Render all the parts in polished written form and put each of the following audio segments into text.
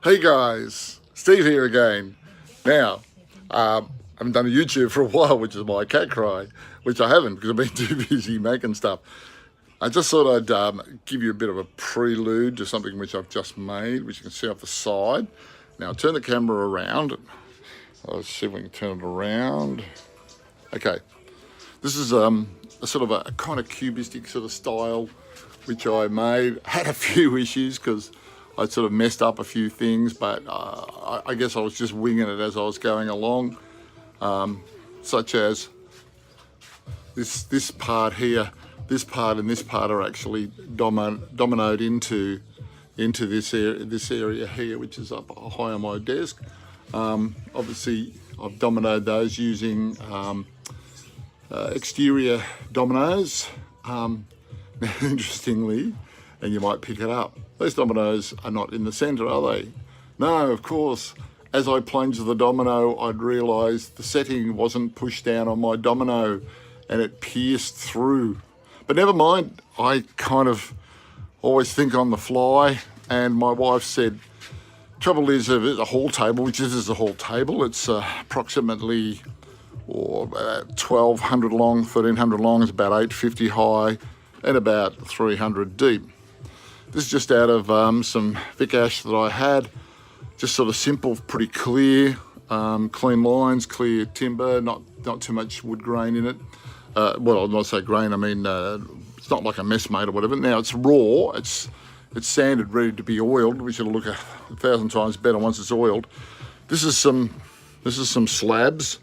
Hey guys, Steve here again. Now, I haven't done a YouTube for a while, which is my cat cry, which I haven't because I've been too busy making stuff. I just thought I'd give you a bit of a prelude to something which I've just made, which you can see off the side. Now, I'll turn the camera around. Let's see if we can turn it around. Okay, this is a sort of a kind of cubistic sort of style, which I made. Had a few issues because I sort of messed up a few things, but I guess I was just winging it as I was going along, such as this part here. This part and this part are actually dominoed into this area here, which is up high on my desk. Obviously, I've dominoed those using exterior dominoes. Interestingly, and you might pick it up, those dominoes are not in the centre, are they? No, of course. As I plunged the domino, I'd realised the setting wasn't pushed down on my domino and it pierced through. But never mind, I kind of always think on the fly, and my wife said, trouble is a hall table, which is a hall table. It's approximately 1,200 long, 1,300 long, it's about 850 high and about 300 deep. This is just out of some Vic Ash that I had, just sort of simple, pretty clear, clean lines, clear timber, not too much wood grain in it. Well, I'll not say grain, I mean, it's not like a mess made or whatever. Now it's raw, it's sanded, ready to be oiled, which will look 1,000 times better once it's oiled. This is some slabs,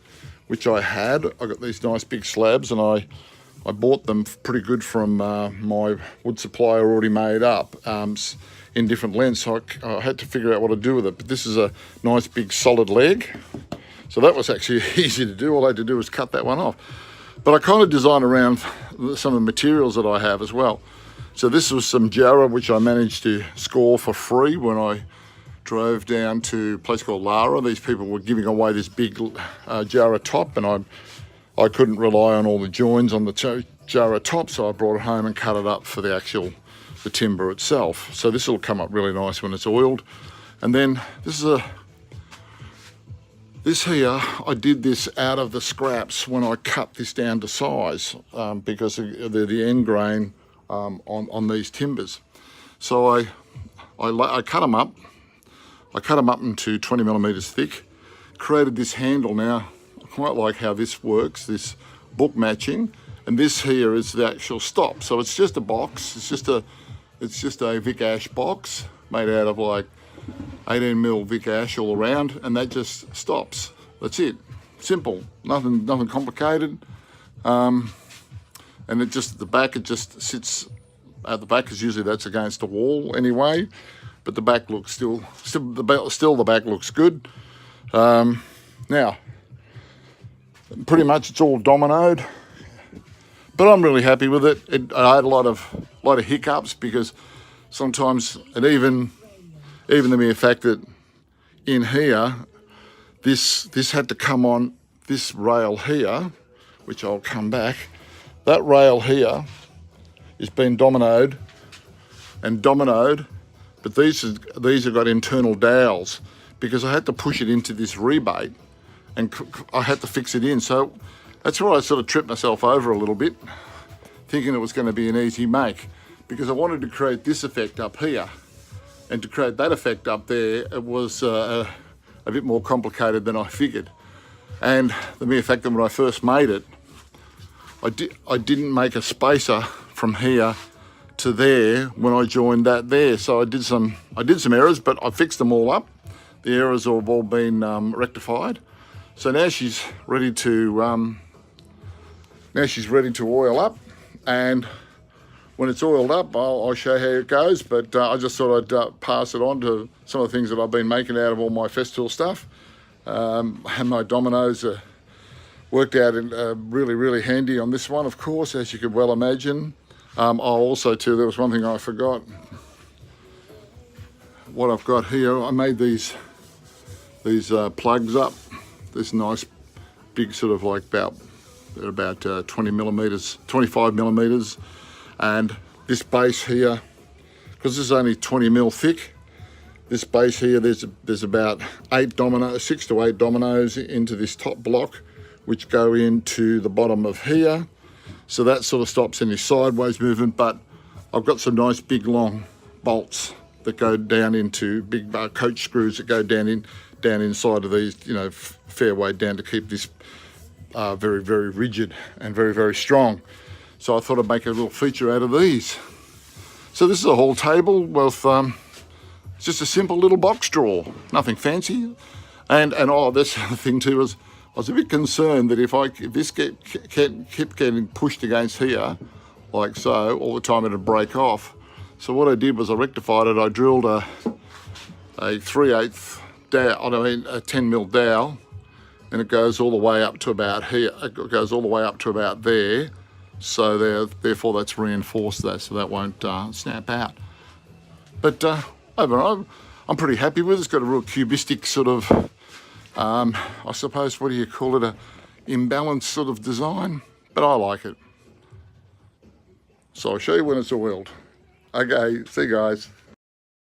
which I had. I got these nice big slabs, and I bought them pretty good from my wood supplier already made up in different lengths. So I had to figure out what to do with it. But this is a nice big solid leg. So that was actually easy to do. All I had to do was cut that one off. But I kind of designed around some of the materials that I have as well. So this was some Jarrah, which I managed to score for free when I drove down to a place called Lara. These people were giving away this big Jarrah top, and I couldn't rely on all the joins on the Jarrah top, so I brought it home and cut it up for the timber itself. So this will come up really nice when it's oiled. And then this here, I did this out of the scraps when I cut this down to size because of the end grain on these timbers. So I cut them up. I cut them up into 20 millimeters thick, created this handle. Now, I quite like how this works, this book matching, and this here is the actual stop. So it's just a box, it's just a Vic Ash box made out of like 18mm Vic Ash all around, and that just stops. That's it, simple, nothing complicated. And it just, at the back, it just sits at the back, because usually that's against the wall anyway, but the back looks still the back looks good. Now, pretty much it's all dominoed, but I'm really happy with it. I had a lot of hiccups because sometimes, and even the mere fact that in here, this had to come on this rail here, which I'll come back. That rail here is been dominoed, but these have got internal dowels because I had to push it into this rebate and I had to fix it in. So that's where I sort of tripped myself over a little bit, thinking it was going to be an easy make, because I wanted to create this effect up here, and to create that effect up there, it was a bit more complicated than I figured. And the mere fact that when I first made it, I didn't make a spacer from here to there when I joined that there. So I did some errors, but I fixed them all up. The errors have all been rectified. So now she's ready to oil up, and when it's oiled up, I'll show you how it goes. But I just thought I'd pass it on to some of the things that I've been making out of all my Festool stuff. And my dominoes worked out really, really handy on this one, of course, as you could well imagine. I'll also too, there was one thing I forgot. What I've got here, I made these plugs up. This nice big sort of like about 20 millimeters, 25 millimeters, and this base here, because this is only 20 mil thick, this base here, there's about 6 to 8 dominoes into this top block, which go into the bottom of here. So that sort of stops any sideways movement, but I've got some nice big long bolts that go down into big coach screws that go down inside of these, you know, fair way down to keep this very, very rigid and very, very strong. So I thought I'd make a little feature out of these. So this is a hall table with it's just a simple little box drawer, nothing fancy. And oh, that's the other thing too, was I was a bit concerned that if this kept getting pushed against here, like so, all the time it'd break off. So what I did was I rectified it. I drilled a 3/8 dowel, a 10mm dowel, and it goes all the way up to about here. It goes all the way up to about there. So therefore that's reinforced that, so that won't snap out. But overall, I'm pretty happy with it. It's got a real cubistic sort of, I suppose, what do you call it, a imbalanced sort of design, but I like it. So I'll show you when it's oiled. Okay, see you guys.